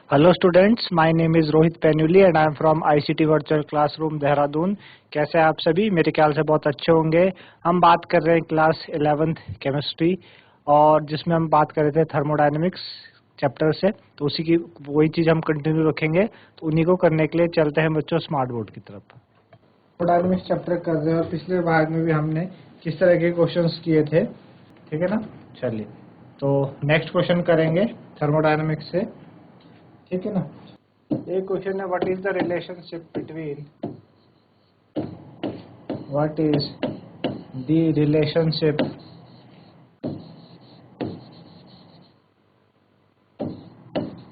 Hello students, my name is Rohit Penuli and I am from ICT virtual classroom Dehradun. कैसे हैं आप सभी? मेरे ख्याल से बहुत अच्छे होंगे। हम बात कर रहे हैं क्लास 11th केमिस्ट्री और जिसमें हम बात कर रहे थे थर्मोडायनेमिक्स चैप्टर से, तो उसी की वही चीज़ हम कंटिन्यू रखेंगे। तो उन्हीं को करने के लिए चलते हैं बच्चों स्मार्ट बोर्ड की तरफ। थर्मोडायनेमिक्स चैप्टर कर रहे हैं और पिछले भाग में भी हमने किस तरह के क्वेश्चंस किए थे, ठीक है ना। चलिए, तो नेक्स्ट क्वेश्चन करेंगे थर्मोडायनेमिक्स से, ठीक है ना। एक क्वेश्चन है, what is the relationship between what is the relationship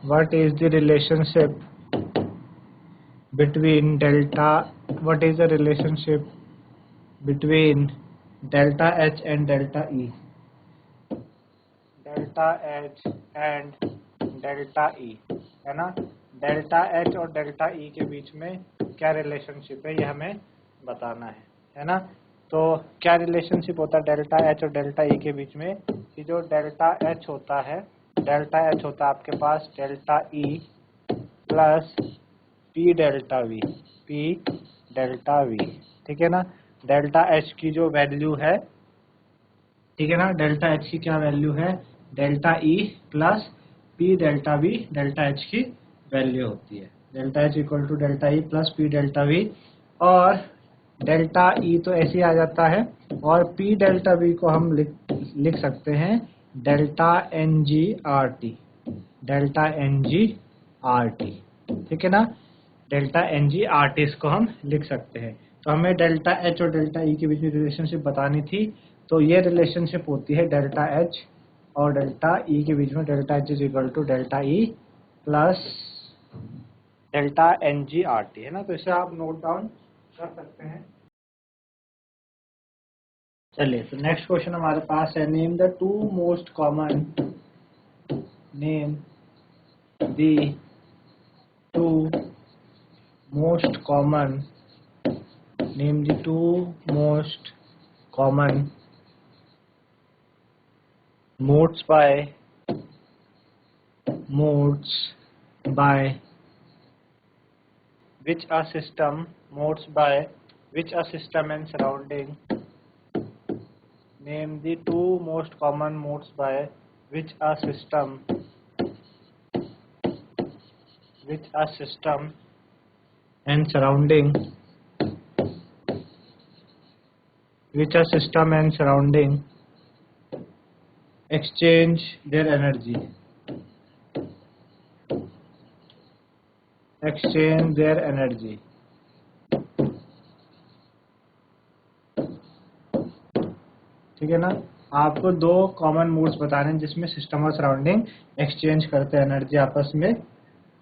what is the relationship between delta what is the relationship between delta H and delta E. Delta H and delta E, है ना। Delta H और delta E के बीच में क्या relationship है, ये हमें बताना है ना। तो क्या रिलेशनशिप होता है डेल्टा एच और डेल्टा ई के बीच में? कि जो डेल्टा एच होता है आपके पास delta E plus P delta V, ठीक है ना। डेल्टा एच की जो वैल्यू है, ठीक है ना, डेल्टा एच की क्या वैल्यू है? Delta E plus P delta V delta H की वैल्यू होती है। Delta H equal to delta E plus P delta V, और डेल्टा ई तो ऐसे ही आ जाता है, और पी डेल्टा वी को हम लिख सकते हैं delta n g R T, delta n g R T, ठीक है ना। Delta n g R T इसको हम लिख सकते हैं। तो हमें डेल्टा एच और डेल्टा ई के बीच में रिलेशनशिप बतानी थी, तो ये रिलेशनशिप होती है डेल्टा एच और डेल्टा ई के बीच में। Delta H is equal to delta E plus delta n g R T, है ना। तो इसे आप नोट डाउन कर सकते हैं। चलिए, तो नेक्स्ट क्वेश्चन हमारे पास है, name the two most common name the two most common name the two most common modes by which a system and surrounding. Name the two most common modes by which a system and surrounding exchange their energy. ठीक है ना। आपको दो common modes बताने हैं जिसमें system और surrounding exchange करते हैं एनर्जी आपस में,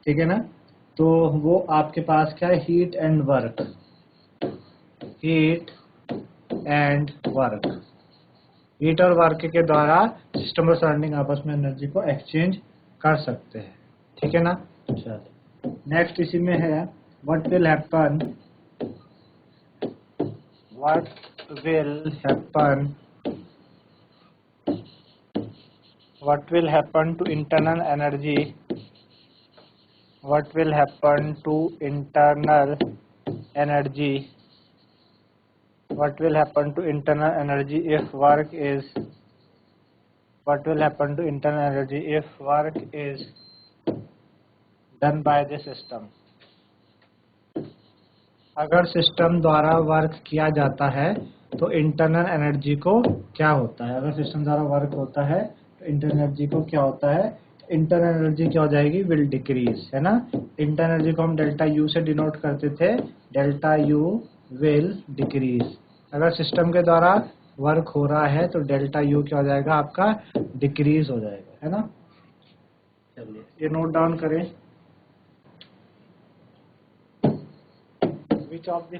ठीक है ना। तो वो आपके पास क्या है? Heat and work. हीट और वर्क के द्वारा सिस्टम और सराउंडिंग आपस में एनर्जी को एक्सचेंज कर सकते हैं, ठीक है ना। चलिए, नेक्स्ट इसी में है, what will happen to internal energy if work is done by the system. अगर सिस्टम द्वारा वर्क किया जाता है तो इंटरनल एनर्जी को क्या होता है? अगर सिस्टम द्वारा वर्क होता है तो इंटरनल एनर्जी को क्या होता है? इंटरनल एनर्जी क्या हो जाएगी? विल डिक्रीज, है ना। इंटरनल एनर्जी को हम डेल्टा यू से डिनोट करते थे, डेल्टा यू विल डिक्रीज। अगर सिस्टम के द्वारा वर्क हो रहा है तो डेल्टा यू क्या हो जाएगा? आपका डिक्रीज हो जाएगा, है ना। चलिए, ये नोट डाउन करें। Which of the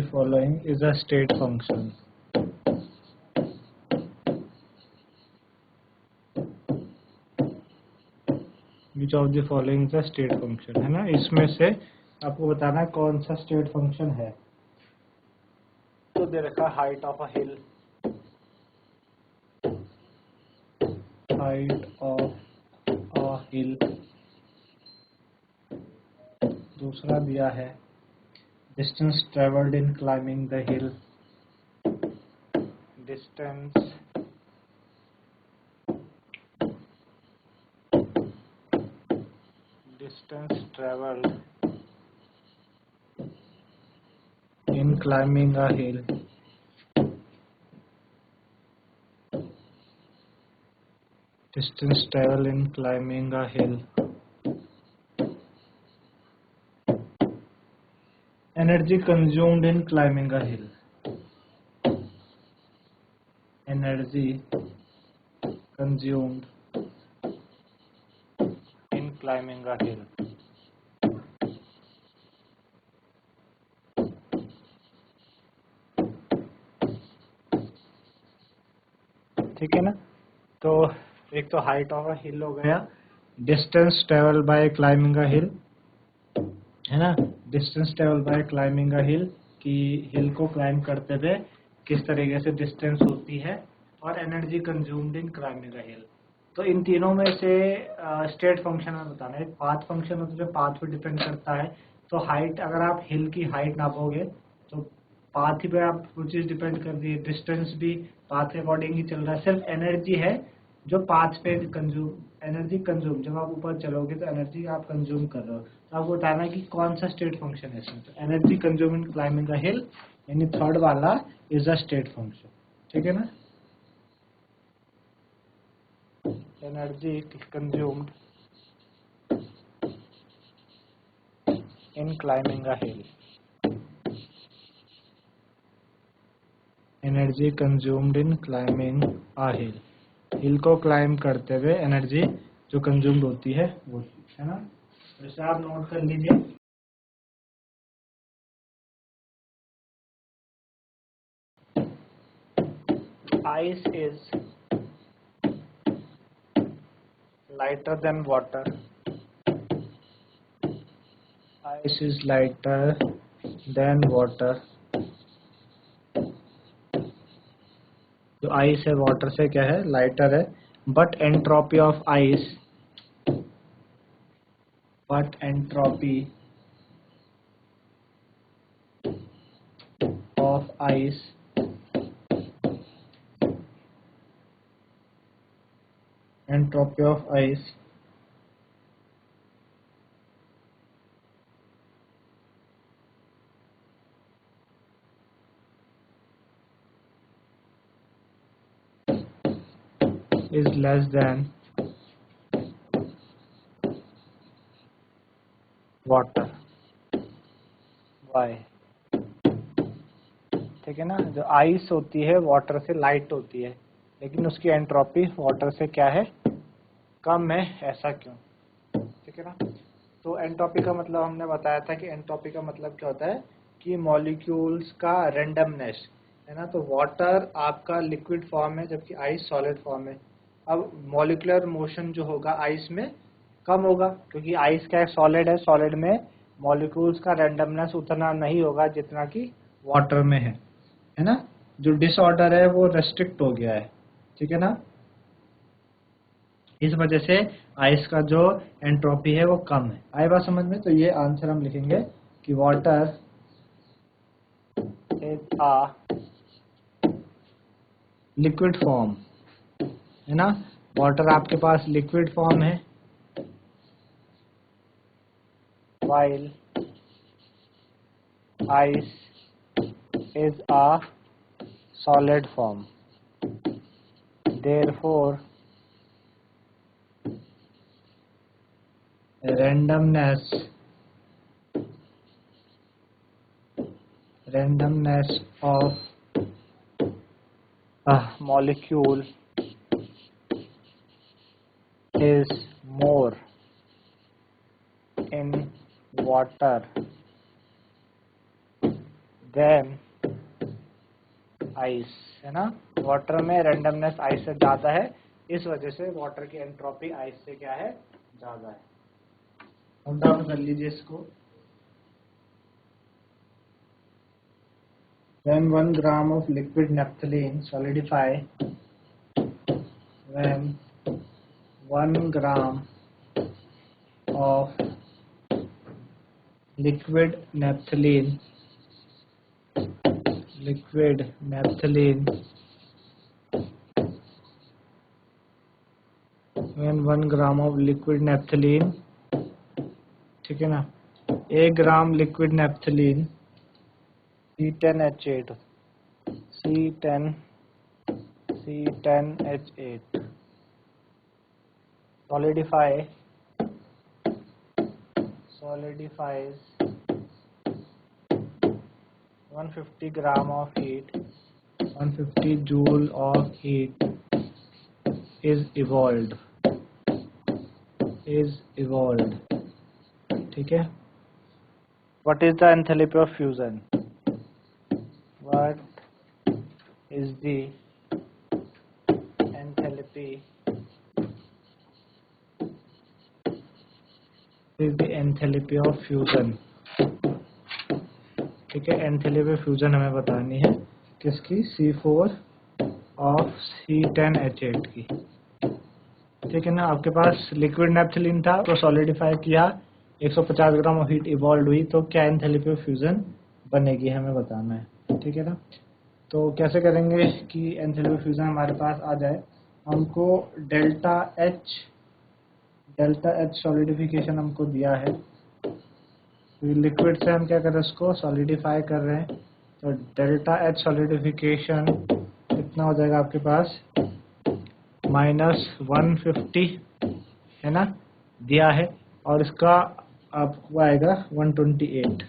following is a state function? Which of the following is a state function, है ना। इसमें से आपको बताना कौन सा स्टेट फंक्शन है। तो दे रखा height of a hill, height of a hill. दूसरा दिया है distance travelled in climbing the hill, distance travelled in climbing a hill, distance travelled in climbing a hill. Energy consumed in climbing a hill, energy consumed in climbing a hill. ठीक है ना। तो एक तो height of a hill हो गया, distance travel by climbing a hill, है ना, distance travel by climbing a hill कि हिल को क्लाइंब करते हुए किस तरीके से डिस्टेंस होती है, और energy consumed in climbing a hill. तो इन तीनों में से स्टेट फंक्शन में बताना है। पाथ फंक्शन होता है जो पाथ पे डिपेंड करता है। तो हाइट, अगर आप हिल की हाइट नापोगे तो पाथ ही पे आप वो चीज डिपेंड कर रही है, डिस्टेंस भी पाथ के अकॉर्डिंग ही चल रहा है। सिर्फ एनर्जी है जो पाथ पे कंज्यूम, एनर्जी कंज्यूम, जब आप ऊपर चलोगे तो एनर्जी आप कंज्यूम कर रहे हो। तो आपको बताना है कि कौन सा स्टेट फंक्शन है इसमें। तो energy consume in climbing a hill, यानी थर्ड वाला इज अ स्टेट फंक्शन। ठीक है ना। Energy consumed in climbing a hill, energy consumed in climbing a hill, hill को क्लाइंब करते हुए एनर्जी जो कंज्यूम्ड होती है वो, है ना। तो इसे आप नोट कर लीजिए। Ice is lighter than water. Ice is lighter than water. जो आइस है वाटर से क्या है, लाइटर है। But entropy of ice, but entropy of ice entropy of ice is less than water. Why? ठीक है ना। जो आइस होती है वाटर से लाइट होती है, लेकिन उसकी एंट्रोपी वाटर से क्या है, कम है। ऐसा क्यों? ठीक है ना। तो एंट्रोपी का मतलब हमने बताया था कि एंट्रोपी का मतलब क्या होता है कि मॉलिक्यूल्स का रेंडमनेस, है ना। तो वाटर आपका लिक्विड फॉर्म है जबकि आइस सॉलिड फॉर्म है। अब मॉलिक्यूलर मोशन जो होगा आइस में कम होगा, क्योंकि आइस क्या है, सॉलिड है। सॉलिड में मॉलिक्यूल्स का रेंडमनेस उतना नहीं होगा जितना कि वाटर में है ना। जो डिसऑर्डर है वो रेस्ट्रिक्ट हो गया है। ठीक है ना। इस वजह से आइस का जो एंट्रोपी है वो कम है। आए बात समझ में। तो ये आंसर हम लिखेंगे कि water is a liquid form, है ना। वाटर आपके पास लिक्विड फॉर्म है, while ice is a solid form. Therefore randomness of a molecule is more in water than ice, है ना। वाटर में रेंडमनेस आइस से ज्यादा है, इस वजह से वाटर की एंट्रोपी आइस से क्या है, ज्यादा है। नोट डाउन कर लीजिए इसको। when 1 gram of liquid naphthalene solidify, when 1 gram of liquid naphthalene when 1 gram of liquid naphthalene, ठीक है ना, 1 ग्राम liquid naphthalene C10H8 solidifies 150 gram of heat, 150 joule of heat is evolved, ठीक है. What is the enthalpy of fusion? What is the enthalpy of fusion? ठीक है, enthalpy of fusion हमें बतानी है किसकी, C4 ऑफ C10H8 की. ठीक है ना. आपके पास लिक्विड नैप्थलीन था तो सॉलिडिफाई किया, 150 ग्राम ऑफ हीट इवॉल्व हुई, तो क्या एंथैल्पी ऑफ फ्यूजन बनेगी हमें बताना है. ठीक है ना. तो कैसे करेंगे कि एंथैल्पी ऑफ फ्यूजन हमारे पास आ जाए. हमको डेल्टा एच सॉलिडिफिकेशन हमको दिया है. लिक्विड से हम क्या कर रहे हैं, उसको सॉलिडिफाई कर रहे हैं. तो डेल्टा एच सॉलिडिफिकेशन कितना हो जाएगा आपके पास, -150 है ना, दिया है. और इसका आपको आएगा 128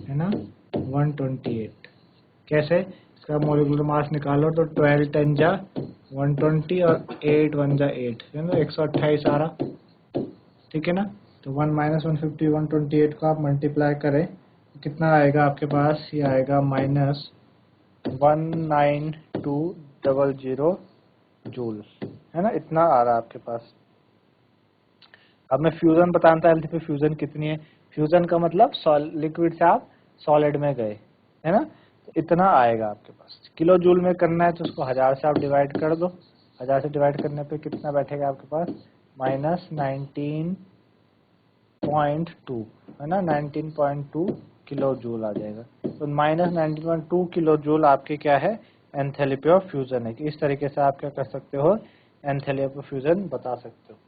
है ना, 128. कैसे, इसका मोलिकुलर मास निकालो तो 12 10 जा 120 और 8 1 जा 8 है ना, 128 आ रहा. ठीक है ना. तो 1 - 150 128 को आप मल्टीप्लाई करें कितना आएगा आपके पास, ये आएगा -19200 जूल है ना, इतना आ रहा है आपके पास. अब मैं फ्यूजन बताना था, एल्थी पे फ्यूजन कितनी है. फ्यूजन का मतलब लिक्विड से आप सॉलिड में गए है ना, तो इतना आएगा आपके पास. किलो जूल में करना है तो उसको 1000 से आप डिवाइड कर दो. 1000 से डिवाइड करने पे कितना बैठेगा आपके पास, -19.2 है ना, 19.2 किलो जूल आ जाएगा. तो -19.2 किलो जूल आपके क्या है, एंथैल्पी ऑफ फ्यूजन है. कि इस तरीके से आप क्या कर सकते हो, एंथैल्पी ऑफ फ्यूजन बता सकते हो.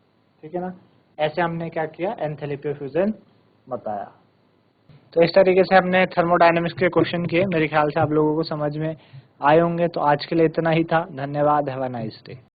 ठीक है ना. ऐसे हमने क्या किया, एंथैल्पी ऑफ फ्यूजन बताया. तो इस तरीके से हमने थर्मोडायनेमिक्स के क्वेश्चन किए. मेरे ख्याल से आप लोगों को समझ में आए होंगे. तो आज के लिए इतना ही था. धन्यवाद. Have a nice day.